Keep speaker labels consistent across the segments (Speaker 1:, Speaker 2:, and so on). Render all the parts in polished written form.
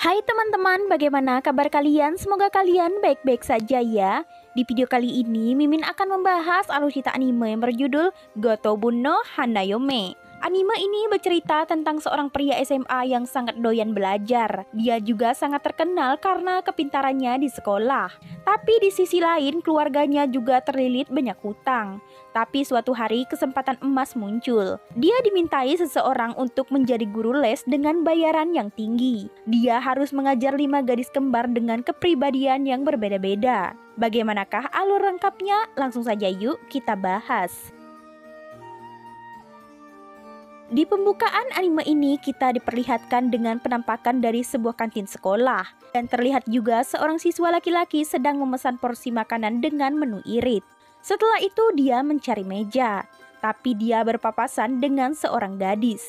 Speaker 1: Hai teman-teman, bagaimana kabar kalian? Semoga kalian baik-baik saja ya. Di video kali ini, Mimin akan membahas alur cerita anime yang berjudul Gotobun no Hanayome. Anime ini bercerita tentang seorang pria SMA yang sangat doyan belajar. Dia juga sangat terkenal karena kepintarannya di sekolah. Tapi di sisi lain, keluarganya juga terlilit banyak hutang. Tapi suatu hari kesempatan emas muncul. Dia dimintai seseorang untuk menjadi guru les dengan bayaran yang tinggi. Dia harus mengajar 5 gadis kembar dengan kepribadian yang berbeda-beda. Bagaimanakah alur lengkapnya? Langsung saja yuk kita bahas. Di pembukaan anime ini kita diperlihatkan dengan penampakan dari sebuah kantin sekolah. Dan terlihat juga seorang siswa laki-laki sedang memesan porsi makanan dengan menu irit. Setelah itu dia mencari meja, tapi dia berpapasan dengan seorang gadis.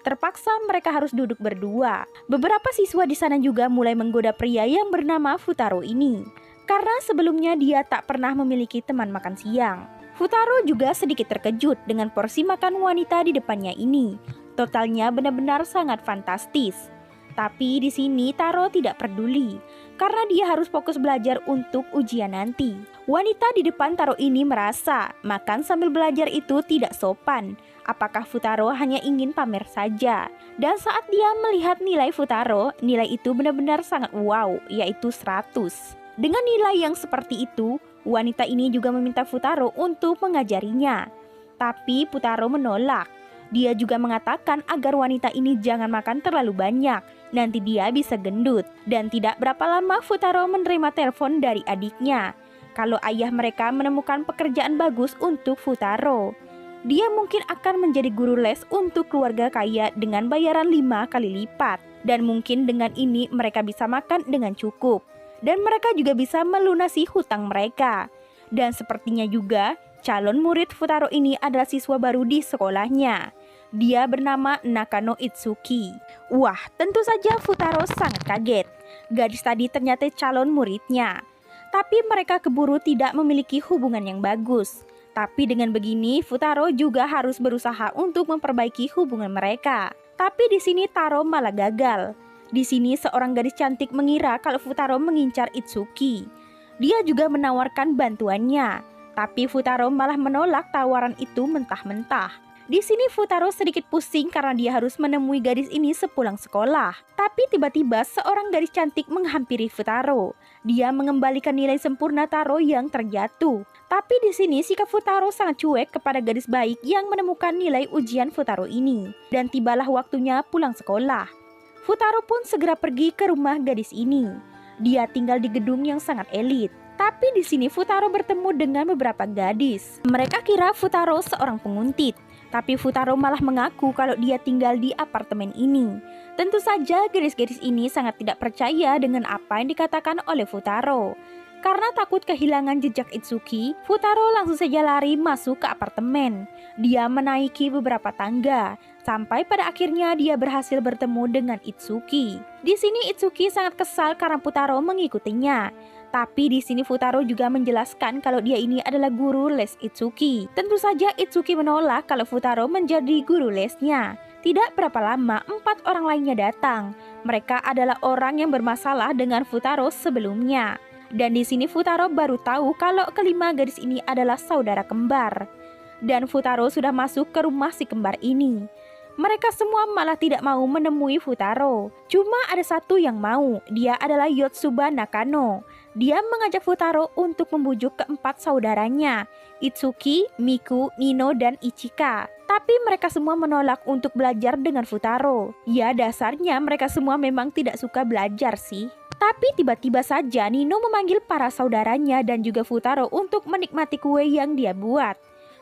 Speaker 1: Terpaksa mereka harus duduk berdua. Beberapa siswa di sana juga mulai menggoda pria yang bernama Futaro ini. Karena sebelumnya dia tak pernah memiliki teman makan siang. Futaro juga sedikit terkejut dengan porsi makan wanita di depannya ini. Totalnya benar-benar sangat fantastis. Tapi di sini Taro tidak peduli karena dia harus fokus belajar untuk ujian nanti. Wanita di depan Taro ini merasa makan sambil belajar itu tidak sopan. Apakah Futaro hanya ingin pamer saja? Dan saat dia melihat nilai Futaro, nilai itu benar-benar sangat wow, yaitu 100. Dengan nilai yang seperti itu, wanita ini juga meminta Futaro untuk mengajarinya. Tapi Futaro menolak. Dia juga mengatakan agar wanita ini jangan makan terlalu banyak, nanti dia bisa gendut. Dan tidak berapa lama Futaro menerima telepon dari adiknya. Kalau ayah mereka menemukan pekerjaan bagus untuk Futaro. Dia mungkin akan menjadi guru les untuk keluarga kaya dengan bayaran 5 kali lipat. Dan mungkin dengan ini mereka bisa makan dengan cukup. Dan mereka juga bisa melunasi hutang mereka. Dan sepertinya juga calon murid Futaro ini adalah siswa baru di sekolahnya. Dia bernama Nakano Itsuki. Wah, tentu saja Futaro sangat kaget. Gadis tadi ternyata calon muridnya. Tapi mereka keburu tidak memiliki hubungan yang bagus. Tapi dengan begini Futaro juga harus berusaha untuk memperbaiki hubungan mereka. Tapi di sini Taro malah gagal. Di sini seorang gadis cantik mengira kalau Futaro mengincar Itsuki. Dia juga menawarkan bantuannya, tapi Futaro malah menolak tawaran itu mentah-mentah. Di sini Futaro sedikit pusing karena dia harus menemui gadis ini sepulang sekolah. Tapi tiba-tiba seorang gadis cantik menghampiri Futaro. Dia mengembalikan nilai sempurna Taro yang terjatuh. Tapi di sini sikap Futaro sangat cuek kepada gadis baik yang menemukan nilai ujian Futaro ini. Dan tibalah waktunya pulang sekolah. Futaro pun segera pergi ke rumah gadis ini. Dia tinggal di gedung yang sangat elit. Tapi di sini Futaro bertemu dengan beberapa gadis. Mereka kira Futaro seorang penguntit. Tapi Futaro malah mengaku kalau dia tinggal di apartemen ini. Tentu saja gadis-gadis ini sangat tidak percaya dengan apa yang dikatakan oleh Futaro. Karena takut kehilangan jejak Itsuki, Futaro langsung saja lari masuk ke apartemen. Dia menaiki beberapa tangga. Sampai pada akhirnya dia berhasil bertemu dengan Itsuki. Di sini Itsuki sangat kesal karena Futaro mengikutinya. Tapi di sini Futaro juga menjelaskan kalau dia ini adalah guru les Itsuki. Tentu saja Itsuki menolak kalau Futaro menjadi guru lesnya. Tidak berapa lama 4 orang lainnya datang. Mereka adalah orang yang bermasalah dengan Futaro sebelumnya. Dan di sini Futaro baru tahu kalau kelima gadis ini adalah saudara kembar. Dan Futaro sudah masuk ke rumah si kembar ini. Mereka semua malah tidak mau menemui Futaro. Cuma ada satu yang mau, dia adalah Yotsuba Nakano. Dia mengajak Futaro untuk membujuk keempat saudaranya, Itsuki, Miku, Nino, dan Ichika. Tapi mereka semua menolak untuk belajar dengan Futaro. Ya dasarnya mereka semua memang tidak suka belajar sih. Tapi tiba-tiba saja Nino memanggil para saudaranya dan juga Futaro untuk menikmati kue yang dia buat.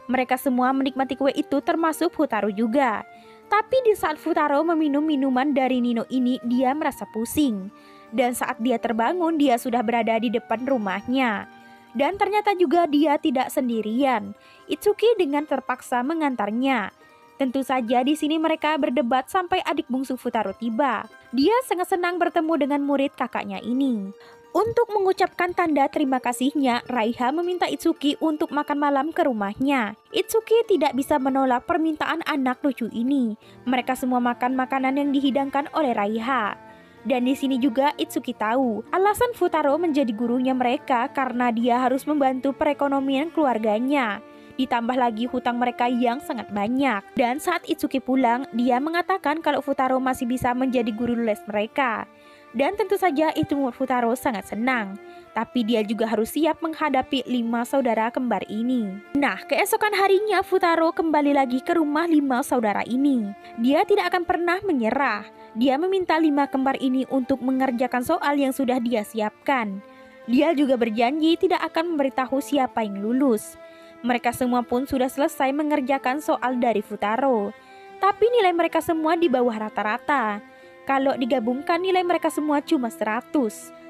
Speaker 1: Mereka semua menikmati kue itu termasuk Futaro juga. Tapi di saat Futaro meminum minuman dari Nino ini, dia merasa pusing. Dan saat dia terbangun, dia sudah berada di depan rumahnya. Dan ternyata juga dia tidak sendirian. Itsuki dengan terpaksa mengantarnya. Tentu saja di sini mereka berdebat sampai adik bungsu Futaro tiba. Dia sangat senang bertemu dengan murid kakaknya ini. Untuk mengucapkan tanda terima kasihnya, Raiha meminta Itsuki untuk makan malam ke rumahnya. Itsuki tidak bisa menolak permintaan anak lucu ini. Mereka semua makan makanan yang dihidangkan oleh Raiha. Dan di sini juga Itsuki tahu alasan Futaro menjadi gurunya mereka karena dia harus membantu perekonomian keluarganya. Ditambah lagi hutang mereka yang sangat banyak. Dan saat Itsuki pulang, dia mengatakan kalau Futaro masih bisa menjadi guru les mereka. Dan tentu saja itu membuat Futaro sangat senang. Tapi dia juga harus siap menghadapi 5 saudara kembar ini. Nah, keesokan harinya Futaro kembali lagi ke rumah 5 saudara ini. Dia tidak akan pernah menyerah. Dia meminta 5 kembar ini untuk mengerjakan soal yang sudah dia siapkan. Dia juga berjanji tidak akan memberitahu siapa yang lulus. Mereka semua pun sudah selesai mengerjakan soal dari Futaro. Tapi nilai mereka semua di bawah rata-rata. Kalau digabungkan nilai mereka semua cuma 100.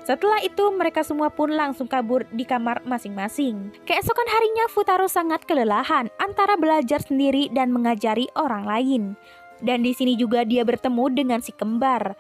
Speaker 1: Setelah itu mereka semua pun langsung kabur di kamar masing-masing. Keesokan harinya Futaro sangat kelelahan antara belajar sendiri dan mengajari orang lain. Dan di sini juga dia bertemu dengan si kembar.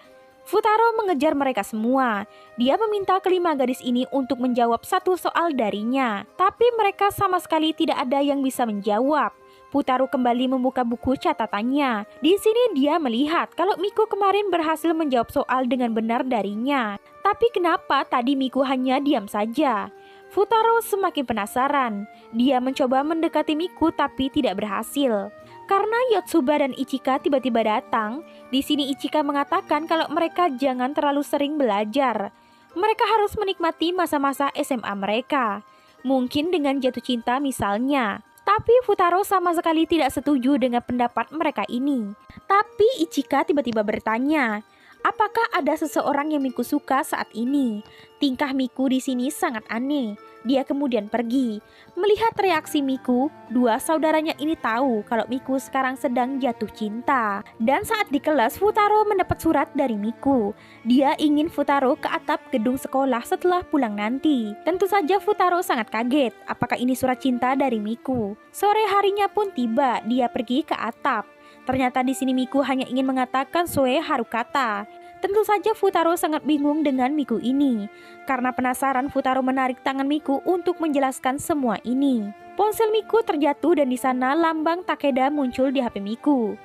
Speaker 1: Futaro mengejar mereka semua. Dia meminta kelima gadis ini untuk menjawab satu soal darinya. Tapi mereka sama sekali tidak ada yang bisa menjawab. Futaro kembali membuka buku catatannya. Di sini dia melihat kalau Miku kemarin berhasil menjawab soal dengan benar darinya. Tapi kenapa tadi Miku hanya diam saja? Futaro semakin penasaran. Dia mencoba mendekati Miku tapi tidak berhasil. Karena Yotsuba dan Ichika tiba-tiba datang, di sini Ichika mengatakan kalau mereka jangan terlalu sering belajar. Mereka harus menikmati masa-masa SMA mereka. Mungkin dengan jatuh cinta misalnya. Tapi Futaro sama sekali tidak setuju dengan pendapat mereka ini. Tapi Ichika tiba-tiba bertanya, apakah ada seseorang yang Miku suka saat ini? Tingkah Miku di sini sangat aneh. Dia kemudian pergi. Melihat reaksi Miku, 2 saudaranya ini tahu kalau Miku sekarang sedang jatuh cinta. Dan saat di kelas, Futaro mendapat surat dari Miku. Dia ingin Futaro ke atap gedung sekolah setelah pulang nanti. Tentu saja Futaro sangat kaget. Apakah ini surat cinta dari Miku? Sore harinya pun tiba, dia pergi ke atap. Ternyata di sini Miku hanya ingin mengatakan Sue Harukata. Tentu saja Futaro sangat bingung dengan Miku ini. Karena penasaran, Futaro menarik tangan Miku untuk menjelaskan semua ini. Ponsel Miku terjatuh dan di sana lambang Takeda muncul di HP Miku.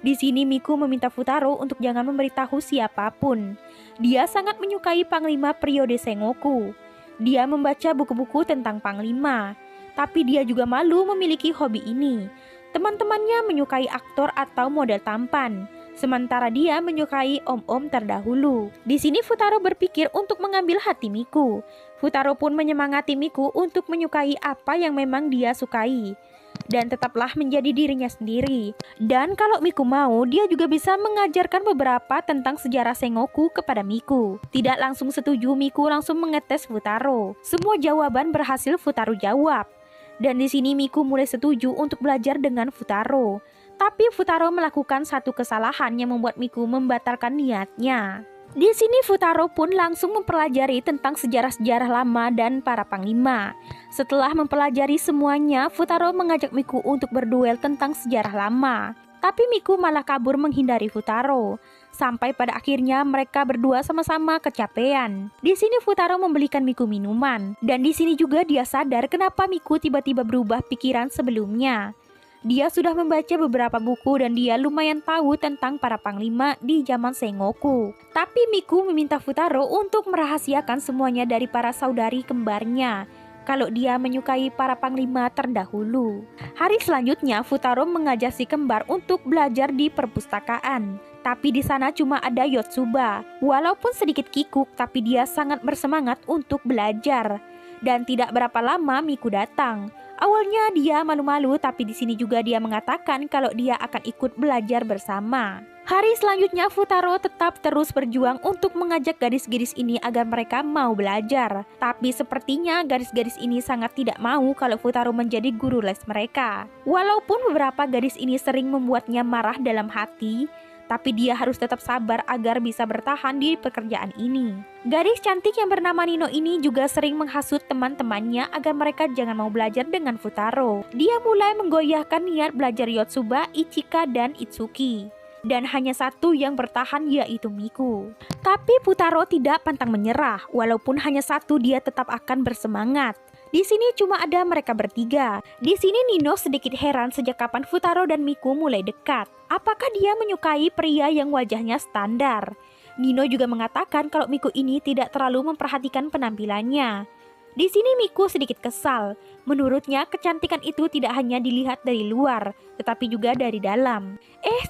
Speaker 1: Di sini Miku meminta Futaro untuk jangan memberitahu siapapun. Dia sangat menyukai Panglima periode Sengoku. Dia membaca buku-buku tentang Panglima. Tapi dia juga malu memiliki hobi ini. Teman-temannya menyukai aktor atau model tampan. Sementara dia menyukai om-om terdahulu. Di sini Futaro berpikir untuk mengambil hati Miku. Futaro pun menyemangati Miku untuk menyukai apa yang memang dia sukai. Dan tetaplah menjadi dirinya sendiri. Dan kalau Miku mau, dia juga bisa mengajarkan beberapa tentang sejarah Sengoku kepada Miku. Tidak langsung setuju, Miku langsung mengetes Futaro. Semua jawaban berhasil Futaro jawab. Dan di sini Miku mulai setuju untuk belajar dengan Futaro. Tapi Futaro melakukan satu kesalahan yang membuat Miku membatalkan niatnya. Di sini Futaro pun langsung mempelajari tentang sejarah-sejarah lama dan para panglima. Setelah mempelajari semuanya, Futaro mengajak Miku untuk berduel tentang sejarah lama. Tapi Miku malah kabur menghindari Futaro. Sampai pada akhirnya mereka berdua sama-sama kecapean. Di sini Futaro membelikan Miku minuman. Dan di sini juga dia sadar kenapa Miku tiba-tiba berubah pikiran sebelumnya. Dia sudah membaca beberapa buku dan dia lumayan tahu tentang para panglima di zaman Sengoku. Tapi Miku meminta Futaro untuk merahasiakan semuanya dari para saudari kembarnya. Kalau dia menyukai para panglima terdahulu. Hari selanjutnya Futaro mengajak si kembar untuk belajar di perpustakaan. Tapi di sana cuma ada Yotsuba. Walaupun sedikit kikuk, tapi dia sangat bersemangat untuk belajar. Dan tidak berapa lama Miku datang. Awalnya dia malu-malu, tapi di sini juga dia mengatakan kalau dia akan ikut belajar bersama. Hari selanjutnya Futaro tetap terus berjuang untuk mengajak gadis-gadis ini agar mereka mau belajar. Tapi sepertinya gadis-gadis ini sangat tidak mau kalau Futaro menjadi guru les mereka. Walaupun beberapa gadis ini sering membuatnya marah dalam hati, tapi dia harus tetap sabar agar bisa bertahan di pekerjaan ini. Gadis cantik yang bernama Nino ini juga sering menghasut teman-temannya agar mereka jangan mau belajar dengan Futaro. Dia mulai menggoyahkan niat belajar Yotsuba, Ichika, dan Itsuki. Dan hanya satu yang bertahan, yaitu Miku. Tapi Futaro tidak pantang menyerah. Walaupun hanya satu, dia tetap akan bersemangat. Di sini cuma ada mereka bertiga. Di sini Nino sedikit heran sejak kapan Futaro dan Miku mulai dekat. Apakah dia menyukai pria yang wajahnya standar? Nino juga mengatakan kalau Miku ini tidak terlalu memperhatikan penampilannya. Di sini Miku sedikit kesal. Menurutnya kecantikan itu tidak hanya dilihat dari luar, tetapi juga dari dalam.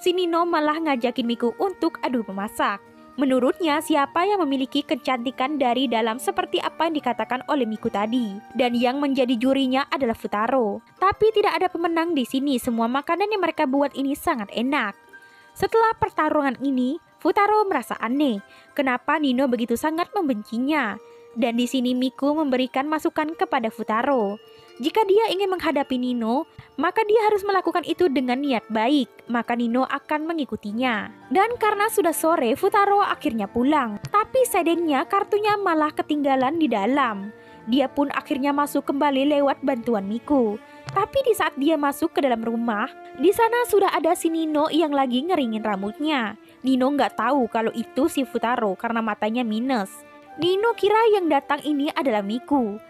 Speaker 1: Si Nino malah ngajakin Miku untuk adu memasak. Menurutnya siapa yang memiliki kecantikan dari dalam seperti apa yang dikatakan oleh Miku tadi. Dan yang menjadi jurinya adalah Futaro. Tapi tidak ada pemenang di sini, semua makanan yang mereka buat ini sangat enak. Setelah pertarungan ini, Futaro merasa aneh. Kenapa Nino begitu sangat membencinya? Dan di sini Miku memberikan masukan kepada Futaro. Jika dia ingin menghadapi Nino, maka dia harus melakukan itu dengan niat baik, maka Nino akan mengikutinya. Dan karena sudah sore, Futaro akhirnya pulang. Tapi sayangnya kartunya malah ketinggalan di dalam. Dia pun akhirnya masuk kembali lewat bantuan Miku. Tapi di saat dia masuk ke dalam rumah, di sana sudah ada si Nino yang lagi ngeringin rambutnya. Nino nggak tahu kalau itu si Futaro karena matanya minus. Nino kira yang datang ini adalah Miku.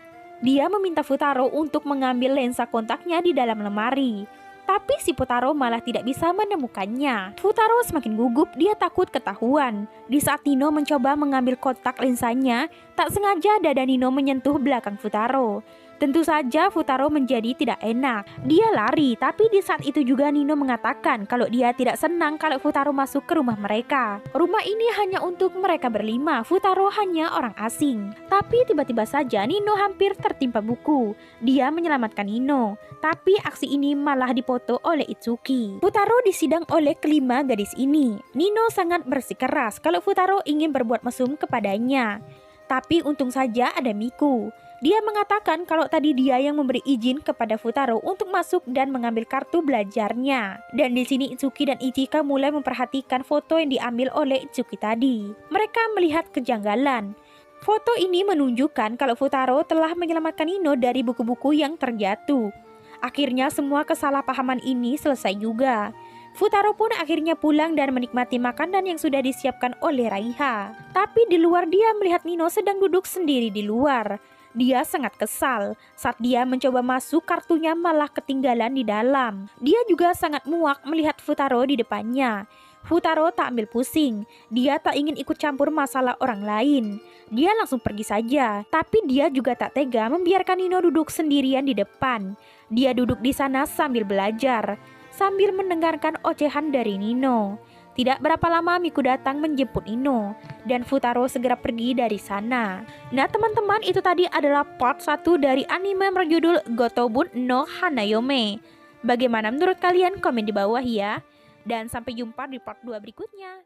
Speaker 1: Dia meminta Futaro untuk mengambil lensa kontaknya di dalam lemari. Tapi si Futaro malah tidak bisa menemukannya. Futaro semakin gugup, dia takut ketahuan. Di saat Nino mencoba mengambil kontak lensanya, tak sengaja dada Nino menyentuh belakang Futaro. Tentu saja Futaro menjadi tidak enak. Dia lari, tapi di saat itu juga Nino mengatakan kalau dia tidak senang kalau Futaro masuk ke rumah mereka. Rumah ini hanya untuk mereka berlima, Futaro hanya orang asing. Tapi tiba-tiba saja Nino hampir tertimpa buku. Dia menyelamatkan Nino, tapi aksi ini malah dipoto oleh Itsuki. Futaro disidang oleh kelima gadis ini. Nino sangat bersikeras kalau Futaro ingin berbuat mesum kepadanya. Tapi untung saja ada Miku. Dia mengatakan kalau tadi dia yang memberi izin kepada Futaro untuk masuk dan mengambil kartu belajarnya. Dan di sini Itsuki dan Ichika mulai memperhatikan foto yang diambil oleh Itsuki tadi. Mereka melihat kejanggalan. Foto ini menunjukkan kalau Futaro telah menyelamatkan Nino dari buku-buku yang terjatuh. Akhirnya semua kesalahpahaman ini selesai juga. Futaro pun akhirnya pulang dan menikmati makanan yang sudah disiapkan oleh Raiha. Tapi di luar dia melihat Nino sedang duduk sendiri di luar. Dia sangat kesal saat dia mencoba masuk, kartunya malah ketinggalan di dalam. Dia juga sangat muak melihat Futaro di depannya. Futaro tak ambil pusing, dia tak ingin ikut campur masalah orang lain. Dia langsung pergi saja, tapi dia juga tak tega membiarkan Nino duduk sendirian di depan. Dia duduk di sana sambil belajar, sambil mendengarkan ocehan dari Nino. Tidak berapa lama Miku datang menjemput Nino, dan Futaro segera pergi dari sana. Nah teman-teman, itu tadi adalah part 1 dari anime berjudul Gotobun no Hanayome. Bagaimana menurut kalian? Komen di bawah ya. Dan sampai jumpa di part 2 berikutnya.